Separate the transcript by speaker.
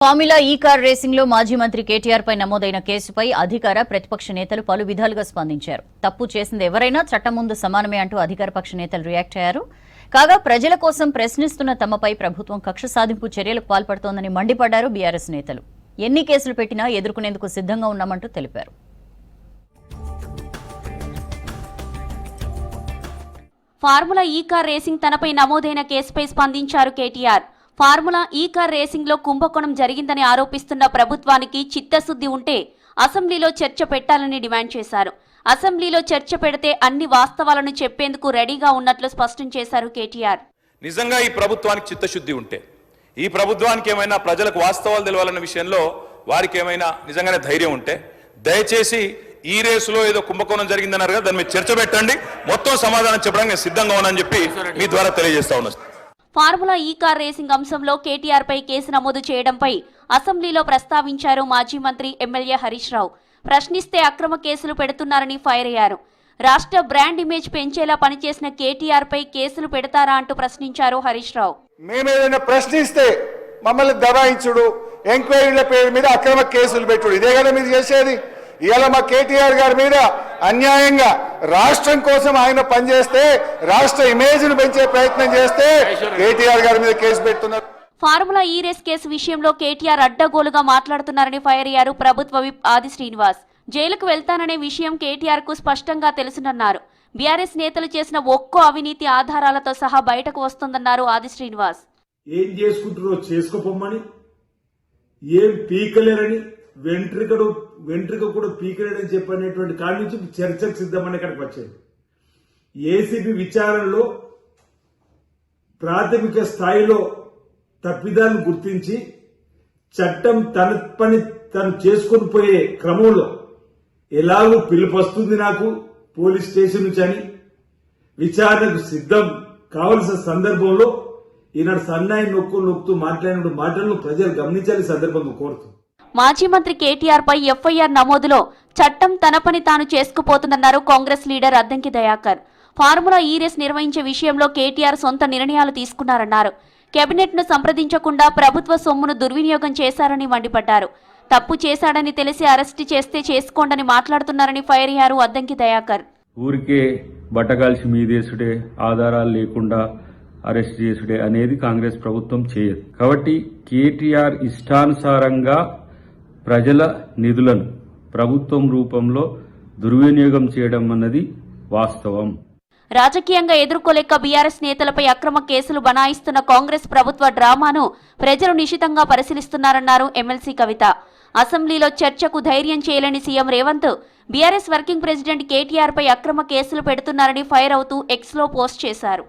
Speaker 1: Formula ఈ car racing లో మాజీ మంత్రి కేటీఆర్ పై నమోదైన కేసుపై అధికార ప్రతిపక్ష నేతలు పలు విధాలుగా స్పందించారు. తప్పు చేసింది ఎవరైనా చట్టం ముందు సమానమే అంటూ అధికార పక్ష నేతలు రియాక్ట్ అయ్యారు. కాగా ప్రజల కోసం ప్రశ్నిస్తున్న తమపై ప్రభుత్వం కక్ష సాధింపు చర్యలకు పాల్పడుతోందని మండిపడ్డారు బీఆర్ఎస్ నేతలు. ఎన్ని కేసులు పెట్టినా ఎదుర్కొనేందుకు సిద్ధంగా ఉన్నామంటూ తెలిపారు.
Speaker 2: ఫార్ములా ఈ కార్ రేసింగ్ తనపై నమోదైన కేసుపై స్పందించారు కేటీఆర్. ఫార్ములా ఈ కార్ రేసింగ్ లో కుంభకోణం జరిగిందని ఆరోపిస్తున్న ప్రభుత్వానికి చిత్తశుద్ధి ఉంటే అసెంబ్లీలో చర్చ పెట్టాలని డిమాండ్ చేశారు. అసెంబ్లీలో చర్చ పెడితే అన్ని వాస్తవాలను చెప్పేందుకు రెడీగా ఉన్నట్లు స్పష్టం చేశారు కేటీఆర్.
Speaker 3: నిజంగా ఈ ప్రభుత్వానికి చిత్తశుద్ధి ఉంటే, ఈ ప్రభుత్వానికి ఏమైనా ప్రజలకు వాస్తవాలు తెలవాలన్న విషయంలో వారికి ఏమైనా నిజంగానే ధైర్యం ఉంటే దయచేసి ఈ రేసులో ఏదో కుంభకోణం జరిగిందన్నారు కదా, దాని మీద చర్చ పెట్టండి, మొత్తం సమాధానం చెప్పడానికి నేను సిద్ధంగా ఉన్నానని చెప్పి మీ ద్వారా తెలియజేస్తా ఉన్నా.
Speaker 2: ఫార్ములా ఈ కార్ రేసింగ్ అంశంలో కేటీఆర్ పై కేసు నమోదు చేయడంపై అసెంబ్లీలో ప్రస్తావించారు మాజీ మంత్రి ఎమ్మెల్యే హరీష్ రావు. ప్రశ్నిస్తే అక్రమ కేసులు పెడుతున్నారని ఫైర్ అయ్యారు. రాష్ట్ర బ్రాండ్ ఇమేజ్ పెంచేలా పనిచేసిన కేటీఆర్ పై కేసులు పెడతారా అంటూ ప్రశ్నించారు హరీష్ రావు.
Speaker 4: మేమేదైనా ప్రశ్నిస్తే మమ్మల్ని దబాయించుడు, ఎంక్వైరీల పేరు మీద అక్రమ కేసులు పెట్టుడు, ఇదే కదా మీరు చేసేది. ఇవాళ మా కేటీఆర్ గారి మీద అన్యాయంగా రాష్ట్రం కోసం ఆయన పనిచేస్తే, రాష్ట్ర ఇమేజ్ ను పెంచే ప్రయత్నం చేస్తే కేటీఆర్ గారి మీద కేసు పెడుతున్నారు.
Speaker 2: ఫార్ములా ఈ రేస్ కేసు విషయంలో కేటీఆర్ అడ్డగోలుగా మాట్లాడుతున్నారని ఫైర్ అయ్యారు ప్రభుత్వ విప్ ఆది శ్రీనివాస్. జైలుకు వెళ్తాననే విషయం కేటీఆర్ కు స్పష్టంగా తెలుసునన్నారు. బీఆర్ఎస్ నేతలు చేసిన ఒక్కో అవినీతి ఆధారాలతో సహా బయటకు వస్తుందన్నారు ఆది శ్రీనివాస్.
Speaker 5: ఏం చేసుకుంటారో చేసుకోపోమ్మని, ఏం పీకలేరని, వెంట్రిక కూడా పీకలేడని చెప్పనేటువంటి కాడి నుంచి చర్చకు సిద్ధమని ఇక్కడికి వచ్చేది. ఏసీబీ విచారణలో ప్రాథమిక స్థాయిలో తప్పిదాన్ని గుర్తించి చట్టం తన పని తను చేసుకుని పోయే క్రమంలో ఎలాగూ పిలుపు వస్తుంది నాకు పోలీస్ స్టేషన్ నుంచి అని విచారణకు సిద్ధం కావలసిన సందర్భంలో ఈనాడు సన్నాయి నొక్కుతూ మాట్లాడిన మాటలను ప్రజలు గమనించాలని సందర్భంగా కోరుతుంది.
Speaker 2: మాజీ మంత్రి కేటీఆర్ పై ఎఫ్ఐఆర్ నమోదులో చట్టం తన పని తాను చేసుకుపోతుందన్నారు కాంగ్రెస్ లీడర్ అద్దంకి దయాకర్. ఫార్ములా ఈ రేస్ నిర్వహించే విషయంలో కేటీఆర్ సొంత నిర్ణయాలు తీసుకున్నారన్నారు. కేబినెట్ ను సంప్రదించకుండా ప్రభుత్వ సొమ్మును దుర్వినియోగం చేశారని మండిపడ్డారు. తప్పు చేశాడని తెలిసి అరెస్టు చేస్తే చేసుకోండని మాట్లాడుతున్నారని ఫైర్ అయ్యారు అద్దంకి దయాకర్.
Speaker 6: ఊరికే బట్టగాల్సి మీదేసుడే, ఆధారాలు లేకుండా అరెస్ట్ చేసుడే అనేది కాంగ్రెస్ ప్రభుత్వం చేయదు. కాబట్టి కేటీఆర్ ఇష్టానుసారంగా ప్రజల నిధులను ప్రభుత్వం రూపంలో దుర్వినియోగం చేయడం అన్నది వాస్తవం.
Speaker 2: రాజకీయంగా ఎదుర్కోలేక బీఆర్ఎస్ నేతలపై అక్రమ కేసులు బనాయిస్తున్న కాంగ్రెస్ ప్రభుత్వ డ్రామాను ప్రజలు నిశితంగా పరిశీలిస్తున్నారన్నారు ఎమ్మెల్సీ కవిత. అసెంబ్లీలో చర్చకు ధైర్యం చేయలేని CM Revanth BRS working president KTR పై అక్రమ కేసులు పెడుతున్నారని ఫైర్ అవుతూ ఎక్స్లో పోస్ట్ చేశారు.